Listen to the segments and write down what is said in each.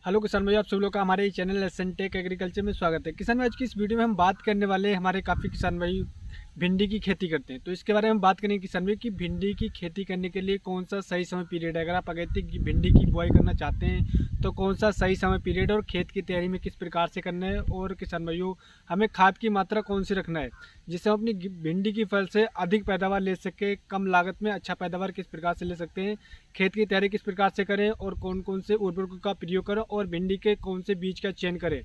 Hello किसान भाई, आप सभी लोग का हमारे चैनल एसन टेक एग्रीकल्चर में स्वागत है। किसान भाई, आज की इस वीडियो में हम बात करने वाले हैं, हमारे काफ़ी किसान भाई भिंडी की खेती करते हैं, तो इसके बारे में बात करेंगे किसान भाई कि भिंडी की खेती करने के लिए कौन सा सही समय पीरियड है। अगर आप अगेती की भिंडी की बुआई करना चाहते हैं तो कौन सा सही समय पीरियड है, और खेत की तैयारी में किस प्रकार से करना है, और किसान भाइयों हमें खाद की मात्रा कौन सी रखना है जिससे हम अपनी भिंडी की फसल से अधिक पैदावार ले सके, कम लागत में अच्छा पैदावार किस प्रकार से ले सकते हैं, खेत की तैयारी किस प्रकार से करें, और कौन कौन से उर्वरकों का प्रयोग करें, और भिंडी के कौन से बीज का चयन करें।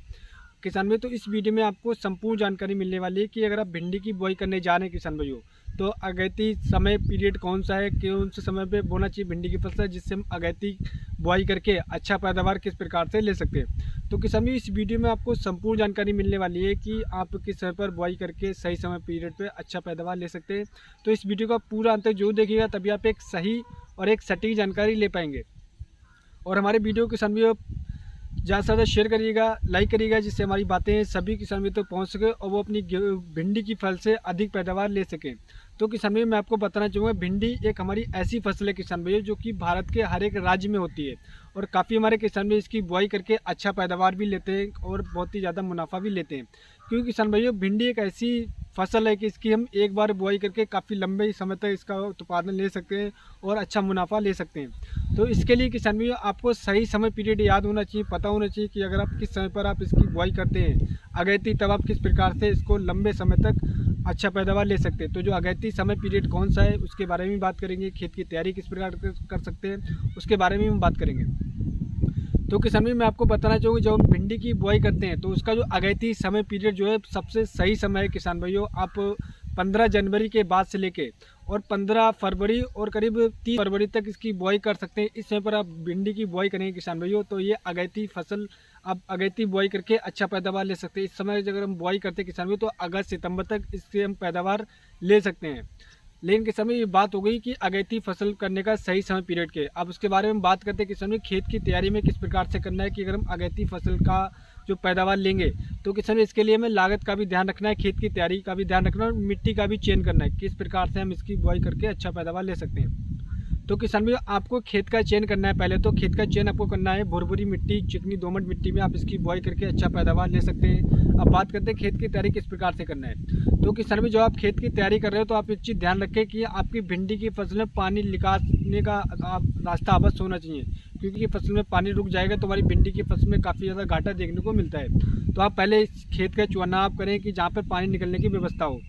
किसान भाई, तो इस वीडियो में आपको संपूर्ण जानकारी मिलने वाली है कि अगर आप भिंडी की बुआई करने जा रहे हैं किसान भाइयों, तो अगैती समय पीरियड कौन सा है, कौन से समय पे बोना चाहिए भिंडी की फसल, जिससे हम अगैती बुआई करके अच्छा पैदावार किस प्रकार से ले सकते हैं। तो किसान भाई, इस वीडियो में आपको संपूर्ण जानकारी मिलने वाली है कि आप किस समय पर बुआई करके सही समय पीरियड पे अच्छा पैदावार ले सकते हैं। तो इस वीडियो का पूरा अंत तक जो देखिएगा तभी आप एक सही और एक सटीक जानकारी ले पाएंगे। और हमारे वीडियो किसान भाई ज़्यादा से ज़्यादा शेयर करिएगा, लाइक करिएगा, जिससे हमारी बातें सभी किसान भाई तक पहुँच सके और वो अपनी भिंडी की फसल से अधिक पैदावार ले सकें। तो किसान भाई, मैं आपको बताना चाहूँगा, भिंडी एक हमारी ऐसी फसल है किसान भाई जो कि भारत के हर एक राज्य में होती है, और काफ़ी हमारे किसान भाई इसकी बुआई करके अच्छा पैदावार भी लेते हैं और बहुत ही ज़्यादा मुनाफा भी लेते हैं। क्योंकि किसान भाइयों, भिंडी एक ऐसी फसल है कि इसकी हम एक बार बुआई करके काफ़ी लंबे समय तक इसका उत्पादन ले सकते हैं और अच्छा मुनाफा ले सकते हैं। तो इसके लिए किसान भाइयों आपको सही समय पीरियड याद होना चाहिए, पता होना चाहिए कि अगर आप किस समय पर आप इसकी बुआई करते हैं अगैती, तब आप किस प्रकार से इसको लंबे समय तक अच्छा पैदावार ले सकते हैं। तो जो अगैती समय पीरियड कौन सा है उसके बारे में बात करेंगे, खेत की तैयारी किस प्रकार कर सकते हैं उसके बारे में हम बात करेंगे। तो किसान भाई, मैं आपको बताना चाहूँगी, जब हम भिंडी की बुआई करते हैं तो उसका जो अगैती समय पीरियड जो है सबसे सही समय है किसान भाइयों। आप 15 जनवरी के बाद से लेके और 15 फरवरी और करीब 30 फरवरी तक इसकी बुआई कर सकते हैं। इस समय पर आप भिंडी की बुआई करेंगे किसान भाइयों, तो ये अगैती फसल आप अगैती बुआई करके अच्छा पैदावार ले सकते हैं। इस समय अगर हम बुआई करते हैं किसान भाइयों, तो अगस्त सितंबर तक इससे हम पैदावार ले सकते हैं। लेकिन किसान भाई, ये बात हो गई कि अगैती फसल करने का सही समय पीरियड के। अब उसके बारे में बात करते हैं किसान भाई, खेत की तैयारी में किस प्रकार से करना है कि अगर हम अगैती फसल का जो पैदावार लेंगे तो किसान भाई इसके लिए हमें लागत का भी ध्यान रखना है, खेत की तैयारी का भी ध्यान रखना है, और मिट्टी का भी चयन करना है, किस प्रकार से हम इसकी बुआई करके अच्छा पैदावार ले सकते हैं। तो किसान भाई, आपको खेत का चयन करना है। पहले तो खेत का चयन आपको करना है भुरभुरी मिट्टी, चिकनी दोमट मिट्टी में आप इसकी बुआई करके अच्छा पैदावार ले सकते हैं। अब बात करते हैं खेत की तैयारी किस प्रकार से करना है। तो किसान भाई, जब आप खेत की तैयारी कर रहे हो तो आप एक चीज़ ध्यान रखें कि आपकी भिंडी की फसल में पानी निकालने का आप रास्ता अवश्य होना चाहिए, क्योंकि फसल में पानी रुक जाएगा तो हमारी भिंडी की फसल में काफ़ी ज़्यादा घाटा देखने को मिलता है। तो आप पहले इस खेत का चुनाव करें कि जहाँ पर पानी निकलने की व्यवस्था हो।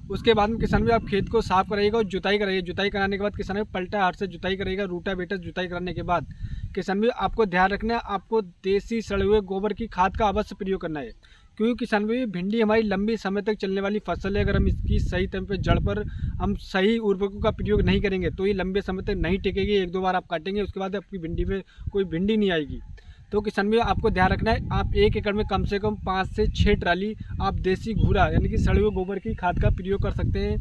उसके बाद में किसान भाई, आप खेत को साफ कराइएगा और जुताई कराइएगा। जुताई कराने के बाद किसान भाई पलटा हाथ से जुताई करेगा, रूटावेटर जुताई कराने के बाद किसान भाई आपको ध्यान रखना है, आपको देसी सड़े हुए गोबर की खाद का अवश्य प्रयोग करना है। क्योंकि किसान भाई, भिंडी हमारी लंबी समय तक चलने वाली फसल है। अगर हम इसकी सही टाइम पे जड़ पर हम सही उर्वरकों का प्रयोग नहीं करेंगे तो ये लंबे समय तक नहीं टिकेगी। एक दो बार आप काटेंगे, उसके बाद आपकी भिंडी में कोई भिंडी नहीं आएगी। तो किसान भाई, आपको ध्यान रखना है, आप 1 एकड़ में कम से कम 5 से 6 ट्राली आप देसी घूरा यानी कि सड़े हुए गोबर की खाद का प्रयोग कर सकते हैं।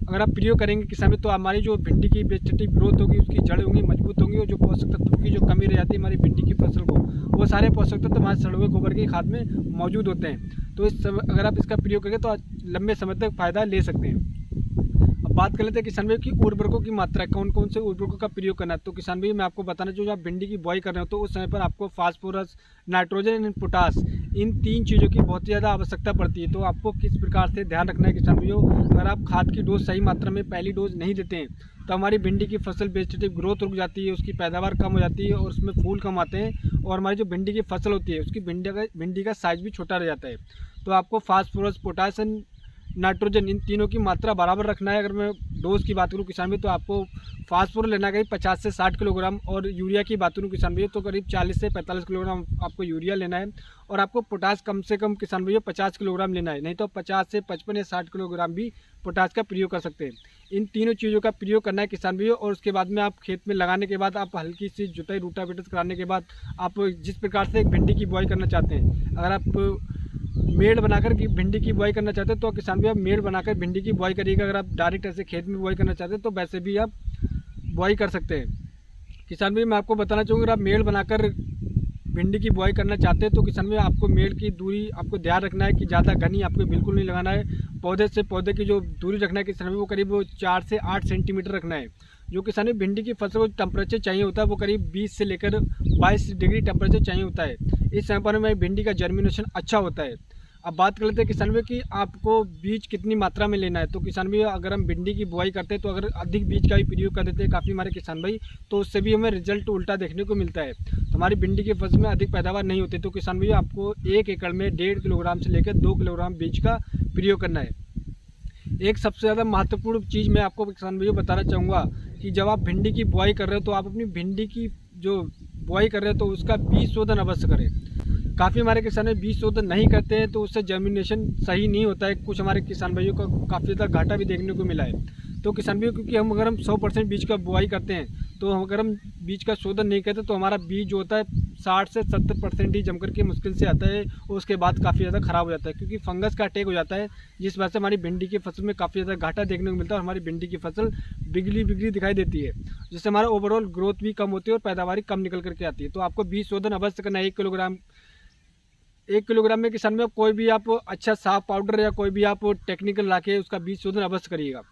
अगर आप प्रयोग करेंगे किसान भाई, तो हमारी जो भिंडी की वेजिटेटिव ग्रोथ होगी, उसकी जड़ होंगी मजबूत होंगी, और जो पोषक तत्वों की जो कमी रह जाती है हमारी भिंडी की फसल को, वो सारे पोषक तत्व हमारे सड़े हुए गोबर की खाद में मौजूद होते हैं। तो इस समय अगर आप इसका प्रयोग करेंगे तो लंबे समय तक फ़ायदा ले सकते हैं। बात कर लेते हैं किसान भाई की उर्वरकों की मात्रा, कौन कौन से उर्वरकों का प्रयोग करना है। तो किसान भाई, मैं आपको बताना चाहूँगा, आप भिंडी की बुआई कर रहे हो तो उस समय पर आपको फास्फोरस, नाइट्रोजन एंड पोटास, इन 3 चीज़ों की बहुत ज़्यादा आवश्यकता पड़ती है। तो आपको किस प्रकार से ध्यान रखना है किसान भाइयों, अगर आप खाद की डोज सही मात्रा में पहली डोज नहीं देते हैं तो हमारी भिंडी की फसल वेजिटेटिव ग्रोथ रुक जाती है, उसकी पैदावार कम हो जाती है और उसमें फूल कम आते हैं, और हमारी जो भिंडी की फसल होती है उसकी भिंडी का साइज भी छोटा रह जाता है। तो आपको फास्फोरस, पोटासियम, नाइट्रोजन, इन तीनों की मात्रा बराबर रखना है। अगर मैं डोज की बात करूँ किसान भाई, तो आपको फास्फोरस लेना है करीब 50 से 60 किलोग्राम, और यूरिया की बात करूँ किसान भाई तो करीब 40 से 45 किलोग्राम आपको यूरिया लेना है। और आपको पोटास कम से कम किसान भाई 50 किलोग्राम लेना है, नहीं तो 50 से 55 या 60 किलोग्राम भी पोटास का प्रयोग कर सकते हैं। इन तीनों चीज़ों का प्रयोग करना है किसान भाइयों। और उसके बाद में आप खेत में लगाने के बाद आप हल्की सी जुताई रूटावेटर कराने के बाद आप जिस प्रकार से भिंडी की बुआई करना चाहते हैं, अगर आप मेड़ बनाकर भिंडी की बुआई करना चाहते हैं तो किसान भाई आप मेड़ बनाकर भिंडी की बुआई करिएगा। अगर आप डायरेक्ट ऐसे खेत में बुआई करना चाहते हैं तो वैसे भी आप बुआई कर सकते हैं। किसान भाई, मैं आपको बताना चाहूँगा, अगर आप मेड़ बनाकर भिंडी की बुआई करना चाहते हैं तो किसान भाई आपको मेड़ की दूरी आपको ध्यान रखना है कि ज़्यादा घनी आपको बिल्कुल नहीं लगाना है। पौधे से पौधे की जो दूरी रखना है किसान भाई, वो करीब 4 से 8 सेंटीमीटर रखना है। जो किसान भाई भिंडी की फसल को टेम्परेचर चाहिए होता है वो करीब 20 से लेकर 22 डिग्री टेम्परेचर चाहिए होता है। इस समय पर हमें भिंडी का जर्मिनेशन अच्छा होता है। अब बात कर लेते हैं किसान भाई कि आपको बीज कितनी मात्रा में लेना है। तो किसान भाई अगर हम भिंडी की बुआई करते हैं तो अगर अधिक बीज का भी प्रयोग कर देते हैं काफ़ी हमारे किसान भाई, तो उससे भी हमें रिजल्ट उल्टा देखने को मिलता है। तो हमारी भिंडी की फसल में अधिक पैदावार नहीं होती। तो किसान भाई आपको 1 एकड़ में 1.5 किलोग्राम से लेकर 2 किलोग्राम बीज का प्रयोग करना है। एक सबसे ज़्यादा महत्वपूर्ण चीज़ मैं आपको किसान भाइयों बताना चाहूँगा कि जब आप भिंडी की बुआई कर रहे हो तो आप अपनी भिंडी की जो बुआई कर रहे हो तो उसका बीज शोधन अवश्य करें। काफ़ी हमारे किसान बीज शोधन नहीं करते हैं तो उससे जर्मिनेशन सही नहीं होता है। कुछ हमारे किसान भाइयों को काफ़ी ज़्यादा घाटा भी देखने को मिला है। तो किसान भाइयों क्योंकि अगर हम 100% बीज का बुआई करते हैं तो अगर हम बीज का शोधन नहीं करते तो हमारा बीज जो होता है 60 से 70% ही जम करके मुश्किल से आता है और उसके बाद काफ़ी ज़्यादा ख़राब हो जाता है, क्योंकि फंगस का अटैक हो जाता है, जिस वजह से हमारी भिंडी की फसल में काफ़ी ज़्यादा घाटा देखने को मिलता है और हमारी भिंडी की फसल बिगड़ी दिखाई देती है, जिससे हमारा ओवरऑल ग्रोथ भी कम होती है और पैदावार कम निकल करके आती है। तो आपको बीज शोधन अवश्य करना है। 1 किलोग्राम में किसान में कोई भी आप अच्छा साफ पाउडर या कोई भी आप टेक्निकल ला के उसका बीज शोधन अवश्य करिएगा।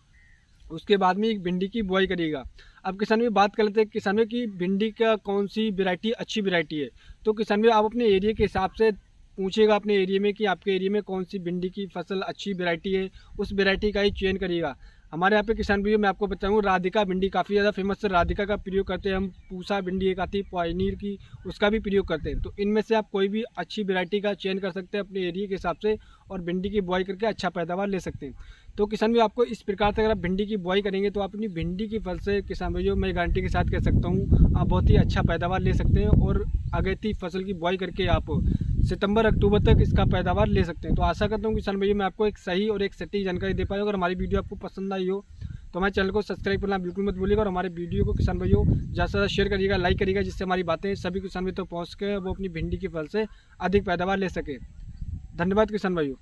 उसके बाद में एक भिंडी की बुआई करिएगा। अब किसान भाई बात कर लेते हैं किसान भाई की भिंडी का कौन सी वैरायटी अच्छी वैरायटी है। तो किसान भाई आप अपने एरिया के हिसाब से पूछिएगा अपने एरिया में कि आपके एरिया में कौन सी भिंडी की फसल अच्छी वैरायटी है, उस वैरायटी का ही चयन करिएगा। हमारे यहाँ पे किसान भाइयों मैं आपको बताऊँ राधिका भिंडी काफ़ी ज़्यादा फेमस है, राधिका का प्रयोग करते हैं हम। पूसा भिंडी एक आती है पनीर की, उसका भी प्रयोग करते हैं। तो इनमें से आप कोई भी अच्छी वैरायटी का चयन कर सकते हैं अपने एरिया के हिसाब से और भिंडी की बुआई करके अच्छा पैदावार ले सकते हैं। तो किसान भाई आपको इस प्रकार से अगर आप भिंडी की बुआई करेंगे तो आप अपनी भिंडी की फसल से किसान भाइयों मैं गारंटी के साथ कह सकता हूँ आप बहुत ही अच्छा पैदावार ले सकते हैं और अगेती फसल की बुआई करके आप सितंबर अक्टूबर तक इसका पैदावार ले सकते हैं। तो आशा करता हूँ किसान भाइयों मैं आपको एक सही और एक सटीक जानकारी दे पाया। अगर हमारी वीडियो आपको पसंद आई हो तो हमारे चैनल को सब्सक्राइब करना बिल्कुल मत भूलिएगा और हमारे वीडियो को किसान भाइयों ज़्यादा से ज़्यादा शेयर करिएगा, लाइक करिएगा, जिससे हमारी बातें सभी किसान भाइयों तक पहुँच के वो अपनी भिंडी की फसल से अधिक पैदावार ले सके। धन्यवाद किसान भाइयों।